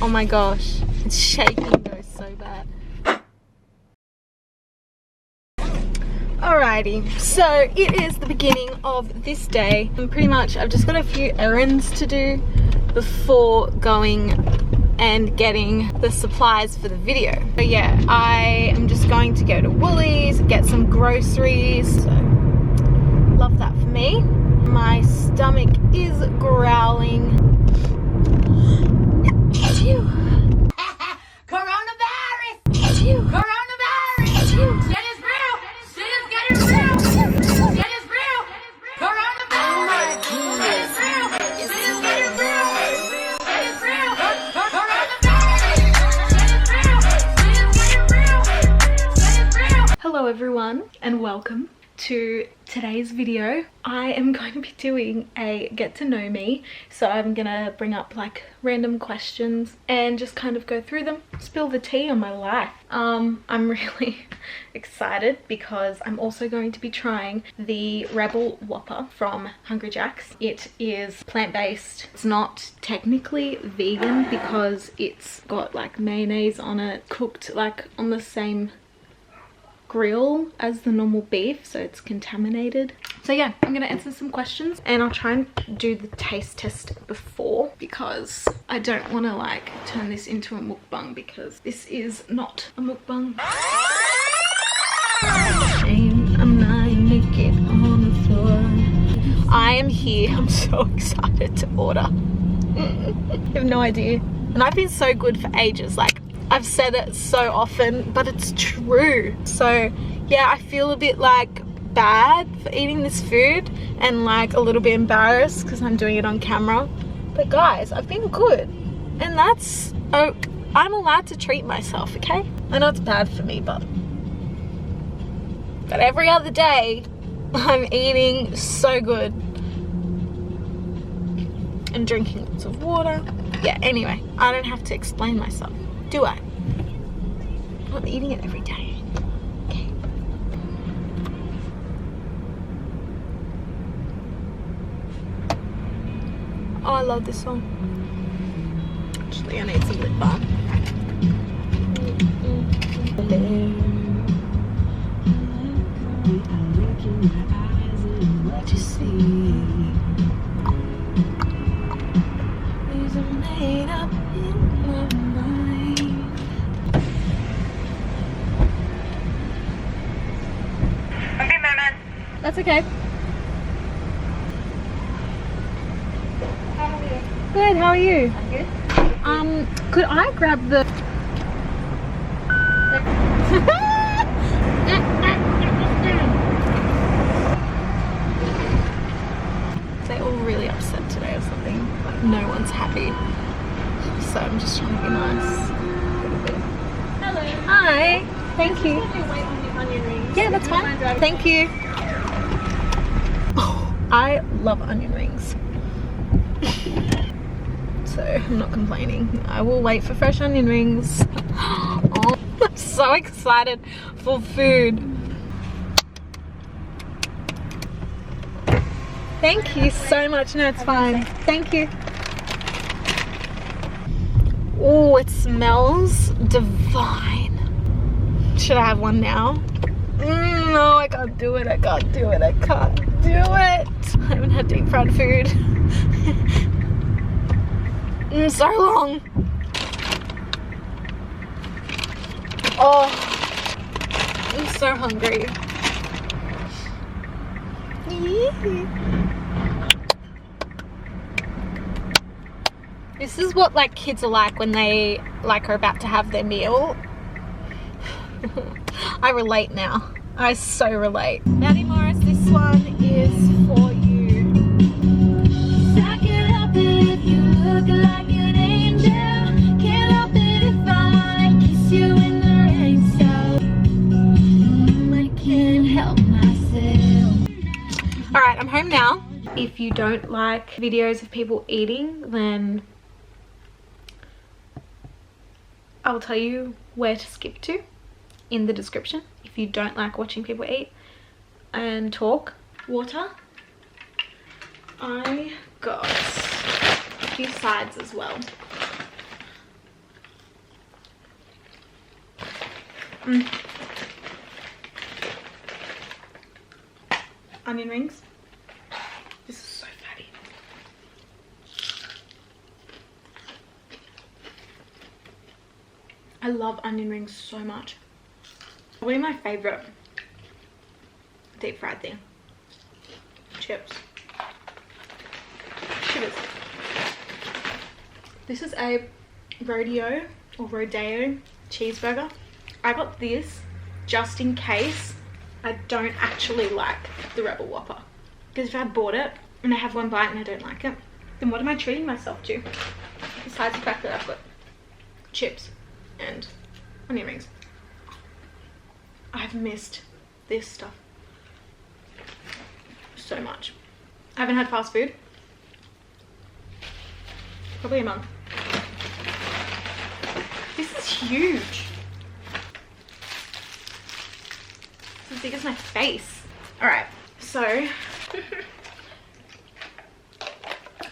Oh my gosh, it's shaking though so bad. Alrighty, so it is the beginning of this day. And pretty much I've just got a few errands to do before going and getting the supplies for the video. But yeah, I am just going to go to Woolies, get some groceries. So love that for me. My stomach is growling. Coronavirus! Coronavirus! Shit is real! Shit is getting real! Shit is real! Coronavirus! Shit is real! Shit is getting real! Shit is real! Coronavirus! Shit is real! Shit is getting real! Shit is real! Hello everyone and welcome to today's video. I am going to be doing a get to know me, so I'm gonna bring up like random questions and just kind of go through them, spill the tea on my life. I'm really excited because I'm also going to be trying the Rebel Whopper from Hungry Jack's. It is plant-based. It's not technically vegan because it's got like mayonnaise on it, cooked like on the same grill as the normal beef, so it's contaminated. So yeah, I'm gonna answer some questions and I'll try and do the taste test before because I don't want to like turn this into a mukbang because this is not a mukbang. I'm lying naked on the floor. I am here. I'm so excited to order. You have no idea. And I've been so good for ages, like I've said it so often, but it's true. So yeah, I feel a bit like bad for eating this food and like a little bit embarrassed because I'm doing it on camera. But guys, I've been good, and that's, oh, I'm allowed to treat myself, okay? I know it's bad for me, but every other day I'm eating so good and drinking lots of water. Yeah, anyway, I don't have to explain myself, do I? I'm eating it every day. Okay. Oh, I love this song. Actually, I need some lip balm. What you see? These are made up in my mind. Okay, Mama. That's okay. How are you? Good, how are you? I'm good. Could I grab the... They're all really upset today or something. Like no one's happy. So I'm just trying to be nice. Hello. Hi. Thank you. Wait on the onion rings. Yeah, that's fine. Thank you. Oh, I love onion rings. So I'm not complaining. I will wait for fresh onion rings. Oh, I'm so excited for food. Thank you so much. No, it's fine. Thank you. Oh, it smells divine. Should I have one now? No, I can't do it. I can't do it. I can't do it. I haven't had deep fried food in so long. Oh, I'm so hungry. This is what like kids are like when they like are about to have their meal. I relate now. I so relate. Maddie Morris, this one is for you. I can't help it if you look like an angel. Can't help it if I kiss you in the rain. So I can't help myself. Alright, I'm home now. If you don't like videos of people eating, then I'll tell you where to skip to in the description. If you don't like watching people eat and talk. Water. I got a few sides as well. Onion rings. This is so fatty. I love onion rings so much. Probably my favorite deep fried thing. Chips. Shivers. This is a rodeo cheeseburger. I got this just in case I don't actually like the Rebel Whopper. Because if I bought it and I have one bite and I don't like it, then what am I treating myself to? Besides the fact that I've got chips and onion rings. I've missed this stuff so much. I haven't had fast food probably a month. This is huge. It's as big as my face. Alright, so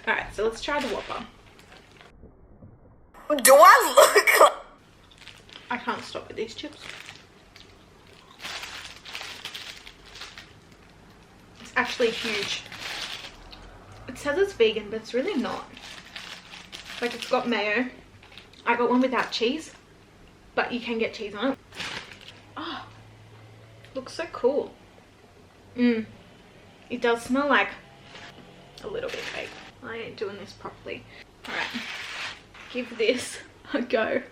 alright, so let's try the Whopper. Do I look like... I can't stop with these chips. It's actually huge. It says it's vegan, but it's really not. Like, it's got mayo. I got one without cheese, but you can get cheese on it. Oh, looks so cool. It does smell like a little bit fake. I ain't doing this properly. Alright, give this a go.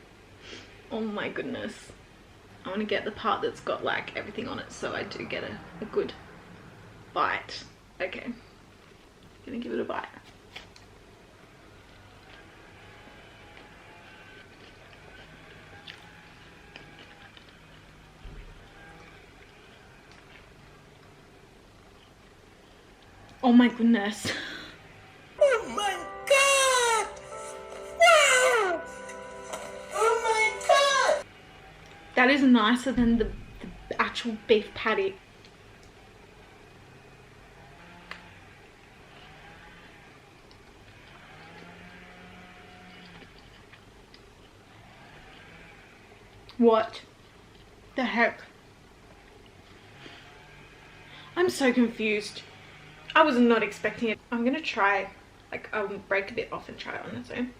Oh my goodness. I want to get the part that's got like everything on it so I do get a good bite. Okay, gonna give it a bite. Oh my goodness. Oh my god! Wow! Oh my god! That is nicer than the actual beef patty. What the heck? I'm so confused. I was not expecting it. I'm gonna try, like, I'll break a bit off and try it on its own.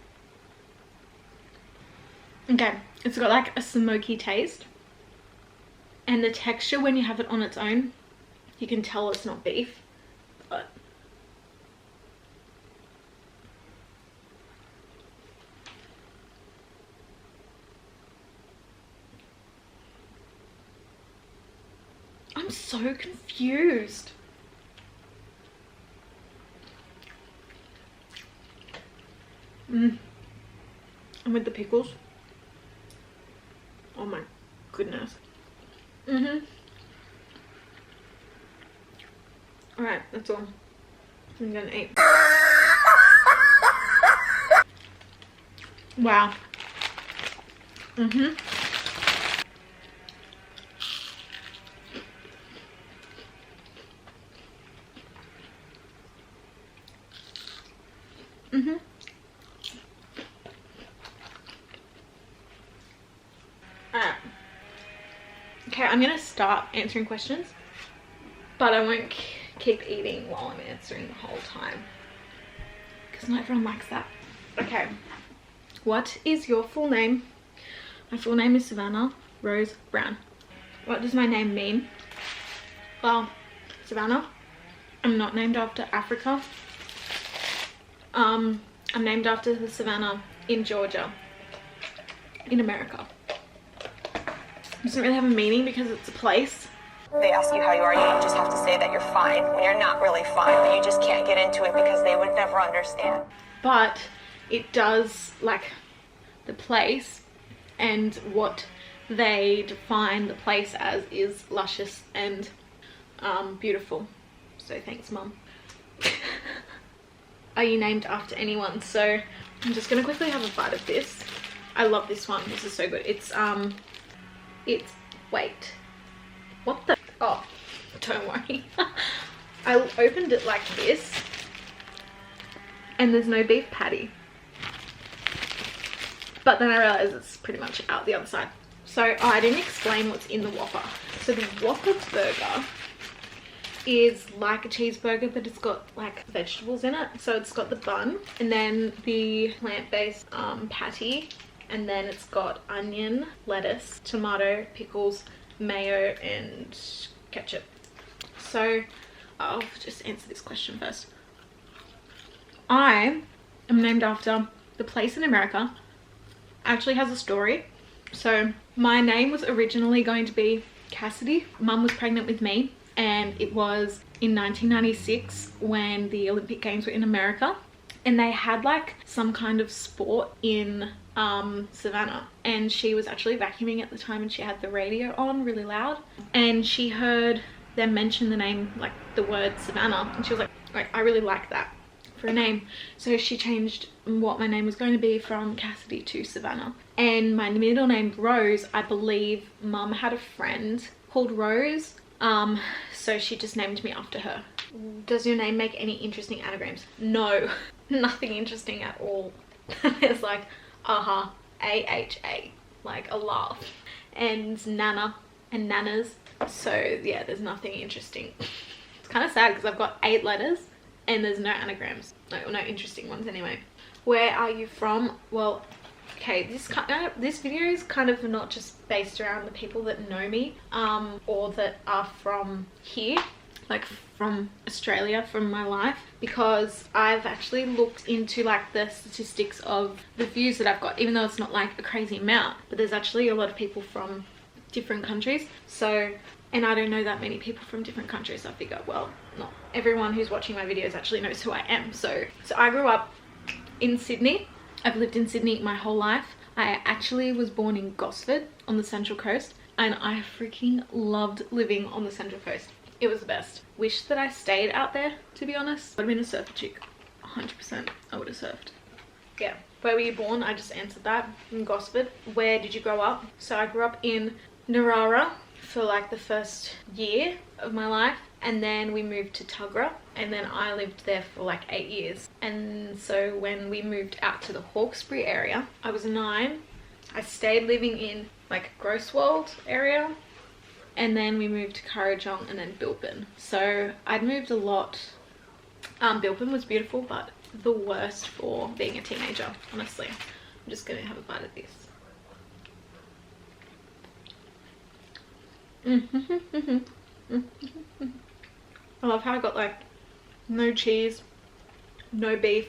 Okay, it's got like a smoky taste. And the texture when you have it on its own, you can tell it's not beef, but I'm so confused. And with the pickles, oh my goodness. Alright, that's all I'm gonna eat. Wow. Alright. Okay, I'm gonna start answering questions, but I won't keep eating while I'm answering the whole time, because not everyone likes that. Okay, what is your full name? My full name is Savannah Rose Brown. What does my name mean? Well, Savannah, I'm not named after Africa. I'm named after the Savannah in Georgia, in America. It doesn't really have a meaning because it's a place. They ask you how you are, you just have to say that you're fine when you're not really fine, but you just can't get into it because they would never understand. But it does, like, the place and what they define the place as is luscious and beautiful. So thanks, Mum. Are you named after anyone? So I'm just gonna quickly have a bite of this. I love this one. This is so good. It's wait, what the, oh, don't worry. I opened it like this and there's no beef patty, but then I realized it's pretty much out the other side. So I didn't explain what's in the Whopper. So the Whopper burger is like a cheeseburger, but it's got like vegetables in it. So it's got the bun and then the plant-based patty, and then it's got onion, lettuce, tomato, pickles, mayo and ketchup. So I'll just answer this question first. I am named after the place in America. Actually has a story. So my name was originally going to be Cassidy. Mum was pregnant with me, and it was in 1996 when the Olympic Games were in America, and they had like some kind of sport in Savannah, and she was actually vacuuming at the time, and she had the radio on really loud, and she heard them mention the name, like the word Savannah, and she was like I really like that for a name. So she changed what my name was going to be from Cassidy to Savannah. And my middle name Rose, I believe Mum had a friend called Rose, so she just named me after her. Does your name make any interesting anagrams? No, nothing interesting at all. It's like ahaha, A-H-A, like a laugh, and Nana and Nanas. So yeah, there's nothing interesting. It's kind of sad because I've got 8 letters and there's no anagrams, no interesting ones anyway. Where are you from? Well, okay, this video is kind of not just based around the people that know me or that are from here, like from Australia, from my life, because I've actually looked into like the statistics of the views that I've got, even though it's not like a crazy amount, but there's actually a lot of people from different countries. So, and I don't know that many people from different countries. So I figure, well, not everyone who's watching my videos actually knows who I am. So I grew up in Sydney. I've lived in Sydney my whole life. I actually was born in Gosford on the Central Coast, and I freaking loved living on the Central Coast. It was the best. Wish that I stayed out there, to be honest. Would have been a surfer chick. 100% I would have surfed. Yeah. Where were you born? I just answered that. In Gosford. Where did you grow up? So I grew up in Narara for like the first year of my life, and then we moved to Tuggerah, and then I lived there for like 8 years. And so when we moved out to the Hawkesbury area, I was 9. I stayed living in like Grosswold area, and then we moved to Kurrajong and then Bilpin. So I'd moved a lot. Bilpin was beautiful, but the worst for being a teenager, honestly. I'm just gonna have a bite of this. I love how I got like no cheese, no beef.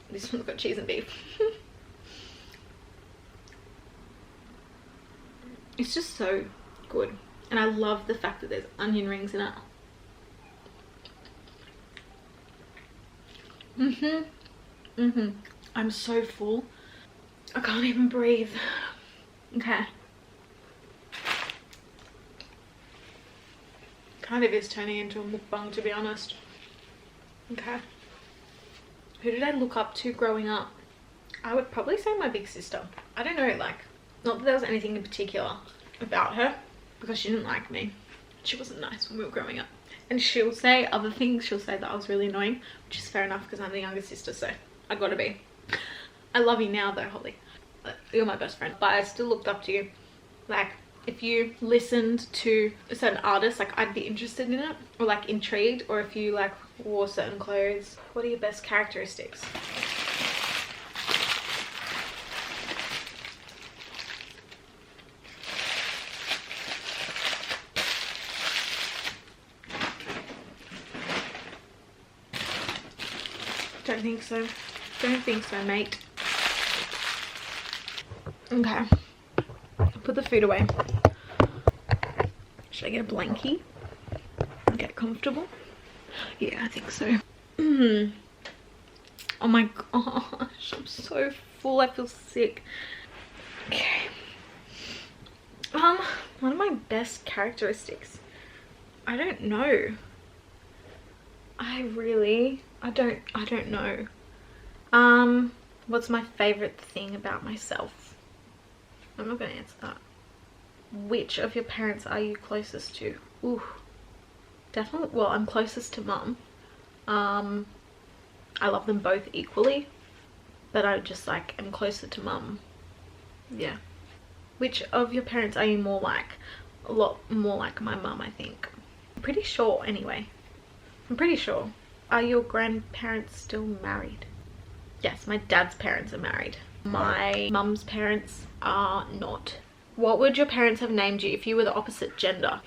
This one's got cheese and beef. It's just so good, and I love the fact that there's onion rings in it. I'm so full, I can't even breathe. Okay, kind of is turning into a mukbang, to be honest. Okay, who did I look up to growing up? I would probably say my big sister. I don't know, like, not that there was anything in particular about her, because she didn't like me. She wasn't nice when we were growing up. And she'll say other things. She'll say that I was really annoying, which is fair enough because I'm the younger sister, so I gotta be. I love you now though, Holly. You're my best friend. But I still looked up to you. Like, if you listened to a certain artist, like, I'd be interested in it, or like intrigued, or if you like wore certain clothes. What are your best characteristics? Don't think so. Don't think so, mate. Okay. Put the food away. Should I get a blankie? Get comfortable? Yeah, I think so. Oh my gosh, I'm so full. I feel sick. Okay. One of my best characteristics. I don't know. I don't know. What's my favorite thing about myself? I'm not gonna answer that. Which of your parents are you closest to? Ooh, definitely, well, I'm closest to Mum. I love them both equally, but I just like am closer to Mum. Yeah. Which of your parents are you more like? A lot more like my mum, I think. I'm pretty sure anyway. I'm pretty sure. Are your grandparents still married? Yes, my dad's parents are married. My mum's parents are not. What would your parents have named you if you were the opposite gender?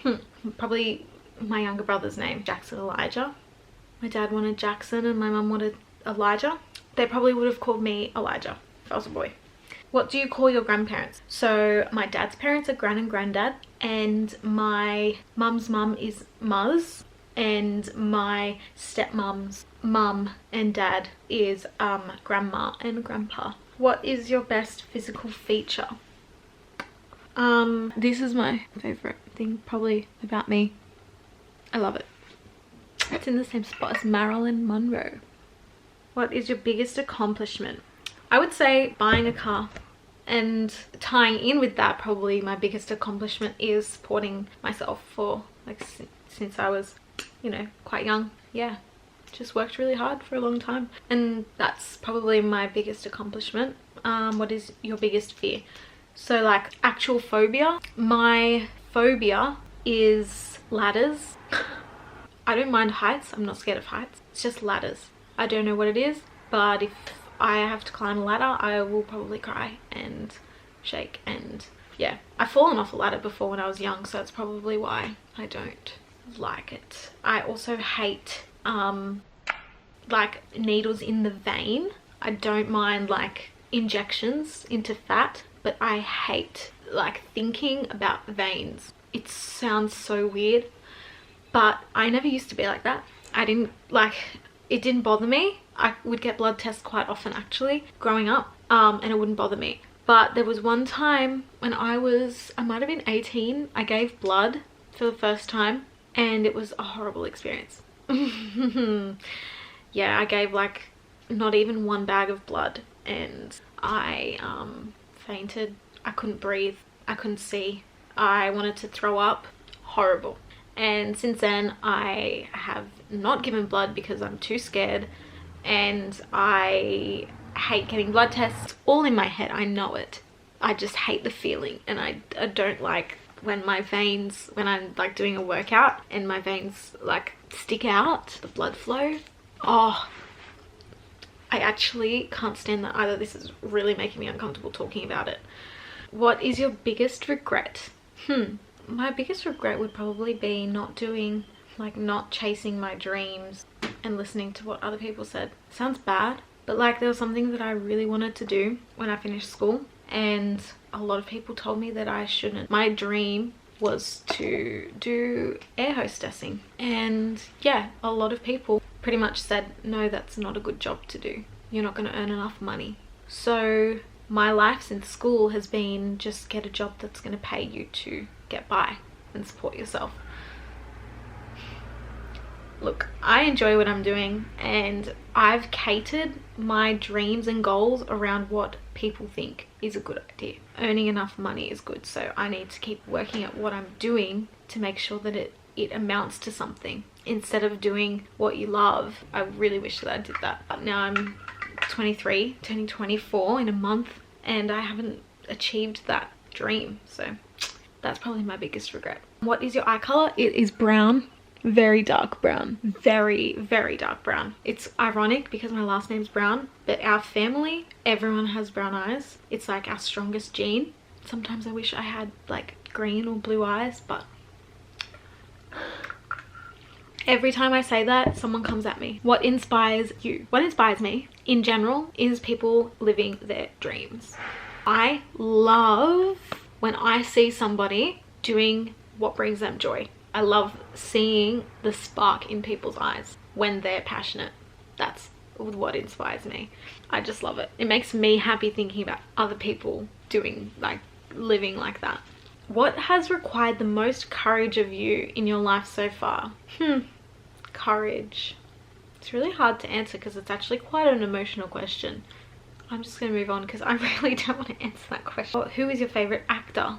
Probably my younger brother's name, Jackson Elijah. My dad wanted Jackson and my mum wanted Elijah. They probably would have called me Elijah if I was a boy. What do you call your grandparents? So my dad's parents are gran and granddad, and my mum's mum is Muz, and my stepmom's mum and dad is grandma and grandpa. What is your best physical feature? This is my favorite thing probably about me. I love it. It's in the same spot as Marilyn Monroe. What is your biggest accomplishment? I would say buying a car, and tying in with that, probably my biggest accomplishment is supporting myself for like since I was, you know, quite young. Yeah, just worked really hard for a long time, and that's probably my biggest accomplishment. What is your biggest fear? So like actual phobia, my phobia is ladders. I don't mind heights. I'm not scared of heights. It's just ladders. I don't know what it is, but if I have to climb a ladder, I will probably cry and shake. And yeah, I've fallen off a ladder before when I was young, so that's probably why I don't like it. I also hate like needles in the vein. I don't mind like injections into fat, but I hate like thinking about veins. It sounds so weird, but I never used to be like that. I didn't like, it didn't bother me. I would get blood tests quite often actually growing up, and it wouldn't bother me. But there was one time when I might have been 18, I gave blood for the first time, and it was a horrible experience. Yeah, I gave like not even one bag of blood, and I fainted. I couldn't breathe. I couldn't see. I wanted to throw up. Horrible. And since then I have not given blood because I'm too scared, and I hate getting blood tests. All in my head, I know it. I just hate the feeling, and I don't like when my veins, when I'm like doing a workout and my veins like stick out, the blood flow. Oh, I actually can't stand that either. This is really making me uncomfortable talking about it. What is your biggest regret? My biggest regret would probably be not chasing my dreams and listening to what other people said. Sounds bad, but like there was something that I really wanted to do when I finished school, and a lot of people told me that I shouldn't. My dream was to do air hostessing, and yeah, a lot of people pretty much said, no, that's not a good job to do. You're not going to earn enough money. So my life since school has been just get a job that's going to pay you to get by and support yourself. Look, I enjoy what I'm doing, and I've catered my dreams and goals around what people think is a good idea. Earning enough money is good, so I need to keep working at what I'm doing to make sure that it amounts to something. Instead of doing what you love, I really wish that I did that. But now I'm 23, turning 24 in a month, and I haven't achieved that dream, so that's probably my biggest regret. What is your eye color? It is brown. Very dark brown. Very, very dark brown. It's ironic because my last name's Brown, but our family, everyone has brown eyes. It's like our strongest gene. Sometimes I wish I had like green or blue eyes, but every time I say that, someone comes at me. What inspires you? What inspires me in general is people living their dreams. I love when I see somebody doing what brings them joy. I love seeing the spark in people's eyes when they're passionate. That's what inspires me. I just love it. It makes me happy thinking about other people doing, like, living like that. What has required the most courage of you in your life so far? Courage. It's really hard to answer because it's actually quite an emotional question. I'm just going to move on because I really don't want to answer that question. Who is your favorite actor?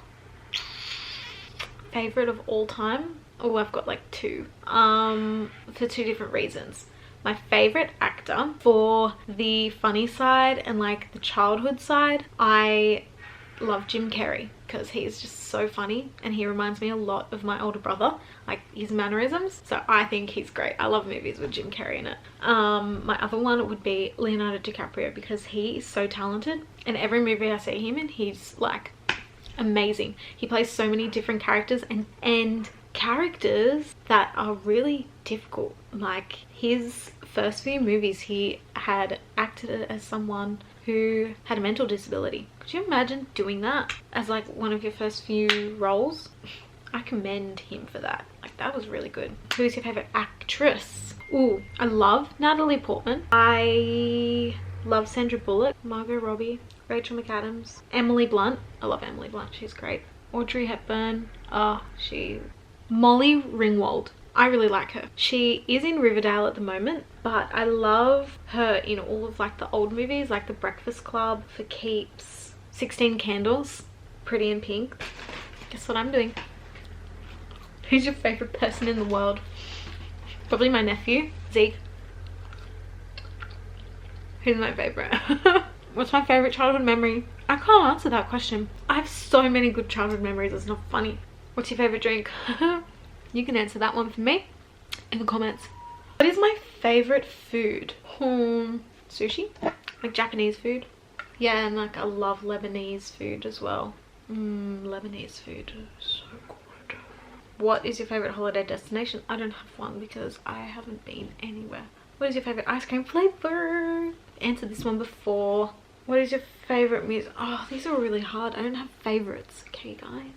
Favorite of all time? Oh, I've got like two. For two different reasons. My favorite actor, for the funny side and like the childhood side, I love Jim Carrey because he's just so funny and he reminds me a lot of my older brother, like his mannerisms. So I think he's great. I love movies with Jim Carrey in it. My other one would be Leonardo DiCaprio because he is so talented, and every movie I see him in, he's like amazing. He plays so many different characters and characters that are really difficult. Like his first few movies, he had acted as someone who had a mental disability. Could you imagine doing that as like one of your first few roles? I commend him for that. Like that was really good. Who is your favorite actress? Ooh, I love Natalie Portman. I love Sandra Bullock, Margot Robbie, Rachel McAdams, Emily Blunt. I love Emily Blunt, she's great. Audrey Hepburn. Molly Ringwald. I really like her. She is in Riverdale at the moment, but I love her in all of like the old movies, like The Breakfast Club, For Keeps, 16 Candles, Pretty in Pink. Guess what I'm doing? Who's your favorite person in the world? Probably my nephew, Zeke. Who's my favorite? What's my favorite childhood memory? I can't answer that question. I have so many good childhood memories, it's not funny. What's your favorite drink? You can answer that one for me in the comments. What is my favorite food? Sushi, like Japanese food. Yeah, and like I love Lebanese food as well. Lebanese food is so good. What is your favorite holiday destination? I don't have one because I haven't been anywhere. What is your favorite ice cream flavor? Answered this one before. What is your favorite music? Oh, these are really hard. I don't have favorites. Okay, guys.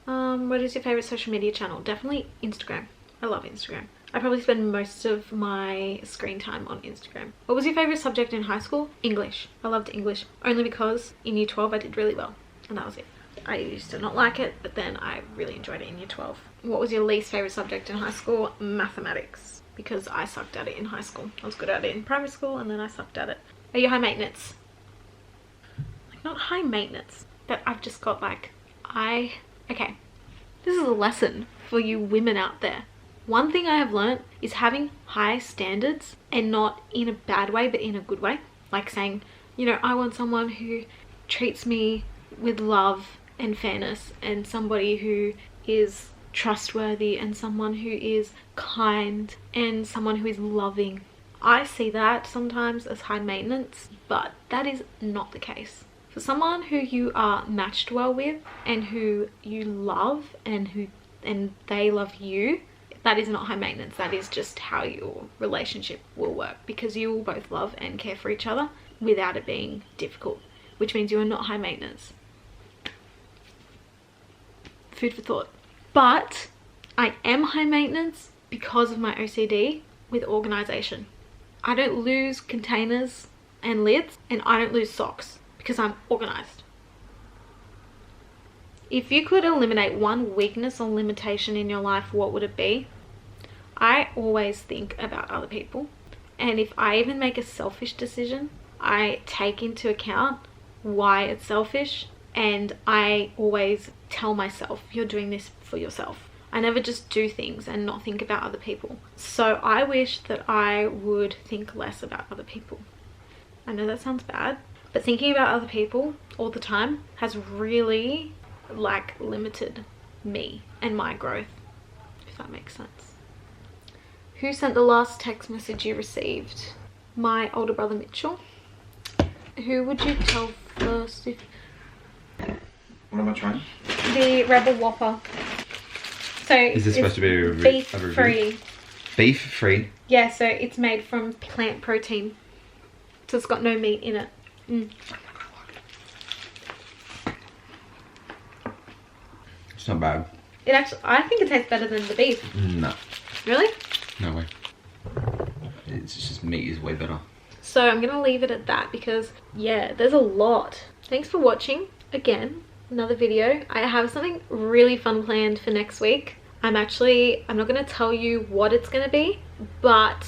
What is your favorite social media channel? Definitely Instagram. I love Instagram. I probably spend most of my screen time on Instagram. What was your favorite subject in high school? English. I loved English only because in year 12 I did really well, and that was it. I used to not like it, but then I really enjoyed it in year 12. What was your least favorite subject in high school? Mathematics, because I sucked at it in high school. I was good at it in primary school and then I sucked at it. Are you high maintenance? Like not high maintenance, but I've just got like okay, this is a lesson for you women out there. One thing I have learned is having high standards, and not in a bad way but in a good way. Like saying, you know, I want someone who treats me with love and fairness, and somebody who is trustworthy, and someone who is kind, and someone who is loving. I see that sometimes as high maintenance, but that is not the case. For someone who you are matched well with and who you love and they love you, that is not high maintenance. That is just how your relationship will work, because you will both love and care for each other without it being difficult, which means you are not high maintenance. Food for thought. But I am high maintenance because of my OCD with organization. I don't lose containers and lids, and I don't lose socks because I'm organized. If you could eliminate one weakness or limitation in your life, what would it be? I always think about other people, and if I even make a selfish decision, I take into account why it's selfish, and I always tell myself, you're doing this for yourself. I never just do things and not think about other people. So I wish that I would think less about other people. I know that sounds bad, but thinking about other people all the time has really like limited me and my growth, if that makes sense. Who sent the last text message you received? My older brother Mitchell. Who would you tell first? What am I trying? The Rebel Whopper. So is this supposed to be a beef review? free? Beef free? Yeah, so it's made from plant protein, so it's got no meat in it. It's not bad. It actually, I think it tastes better than the beef. No. Really? No way. It's just meat is way better. So I'm gonna leave it at that because yeah, there's a lot. Thanks for watching again. Another video. I have something really fun planned for next week. I'm not gonna tell you what it's gonna be, but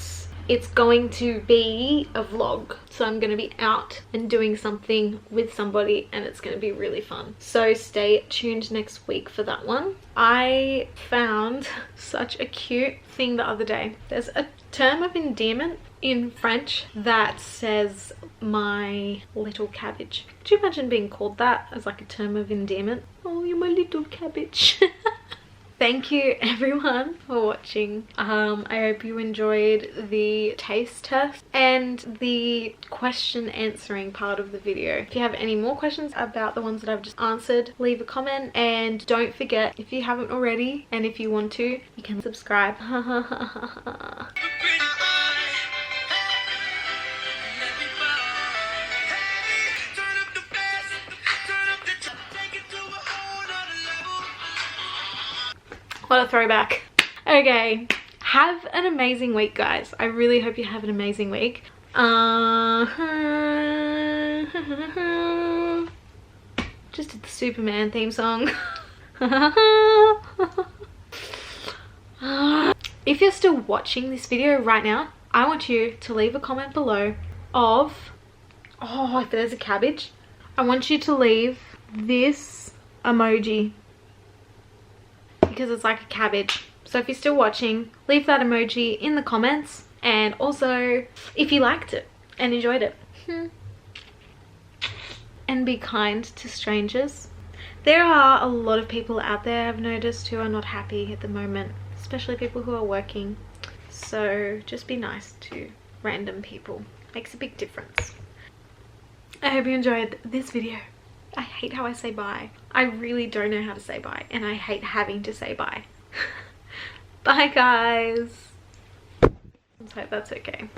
it's going to be a vlog. So I'm going to be out and doing something with somebody and it's going to be really fun. So stay tuned next week for that one. I found such a cute thing the other day. There's a term of endearment in French that says my little cabbage. Could you imagine being called that as like a term of endearment? Oh, you're my little cabbage. Thank you everyone for watching. I hope you enjoyed the taste test and the question answering part of the video. If you have any more questions about the ones that I've just answered, leave a comment, and don't forget, if you haven't already and if you want to, you can subscribe. What a throwback. Okay, have an amazing week, guys. I really hope you have an amazing week. Just did the Superman theme song. If you're still watching this video right now, I want you to leave a comment below of, oh, if there's a cabbage, I want you to leave this emoji, because it's like a cabbage. So if you're still watching, leave that emoji in the comments, and also if you liked it and enjoyed it. And be kind to strangers. There are a lot of people out there, I've noticed, who are not happy at the moment, especially people who are working. So just be nice to random people. Makes a big difference. I hope you enjoyed this video. I hate how I say bye. I really don't know how to say bye, and I hate having to say bye. Bye guys. Let's hope that's okay.